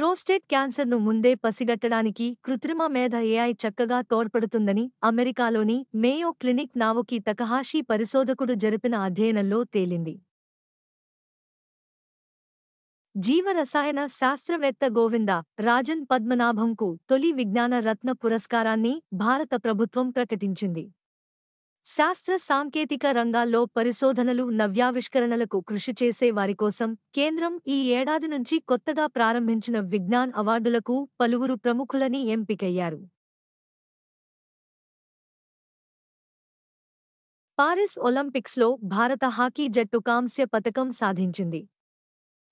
Prostate క్యాన్సర్ను ముందే పసిగట్టడానికి కృత్రిమ మేధ ఏఐ చక్కగా తోడ్పడుతుందని అమెరికాలోని మేయో క్లినిక్ నావోకి తకహాషి పరిశోధకుడు జరిపిన అధ్యయనంలో తేలింది. జీవరసాయన శాస్త్రవేత్త గోవింద రాజన్ పద్మనాభంకు తొలి విజ్ఞాన రత్న పురస్కారాన్ని భారత ప్రభుత్వం ప్రకటించింది. శాస్త్ర సాంకేతిక రంగాల్లో పరిశోధనలు నవ్యావిష్కరణలకు కృషి చేసే వారికోసం కేంద్రం ఈ ఏడాది నుంచి కొత్తగా ప్రారంభించిన విజ్ఞాన్ అవార్డులకు పలువురు ప్రముఖులని ఎంపికయ్యారు. పారిస్ ఒలింపిక్స్లో భారత హాకీ జట్టు కాంస్య పతకం సాధించింది.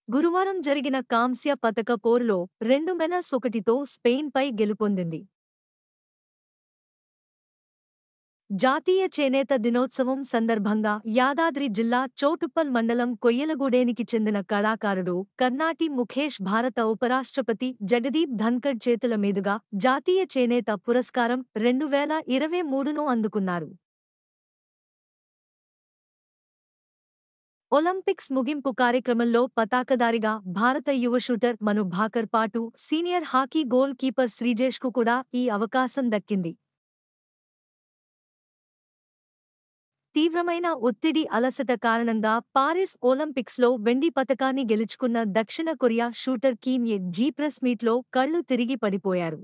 గురువారం జరిగిన కాంస్య పతక పోరులో 2-1తో స్పెయిన్పై గెలుపొందింది. జాతీయ చేనేత దినోత్సవం సందర్భంగా యాదాద్రి జిల్లా చోటుప్పల్ మండలం కొయ్యలగూడేనికి చెందిన కళాకారుడు కర్నాటి ముఖేష్ భారత ఉపరాష్ట్రపతి జగదీప్ ధన్కడ్ చేతుల మీదుగా జాతీయ చేనేత పురస్కారం 2023ను అందుకున్నారు. ఒలింపిక్స్ ముగింపు కార్యక్రమంలో పతాకధారిగా భారత యువ షూటర్ మను భాకర్ పాటు సీనియర్ హాకీ గోల్ కీపర్ శ్రీజేష్కు కూడా ఈ అవకాశం దక్కింది. తీవ్రమైన ఒత్తిడి అలసట కారణంగా పారిస్ ఒలింపిక్స్లో వెండి పతకాన్ని గెలుచుకున్న దక్షిణ కొరియా షూటర్ కిమ్ ఏ జీ ప్రెస్ మీట్లో కళ్లు తిరిగి పడిపోయారు.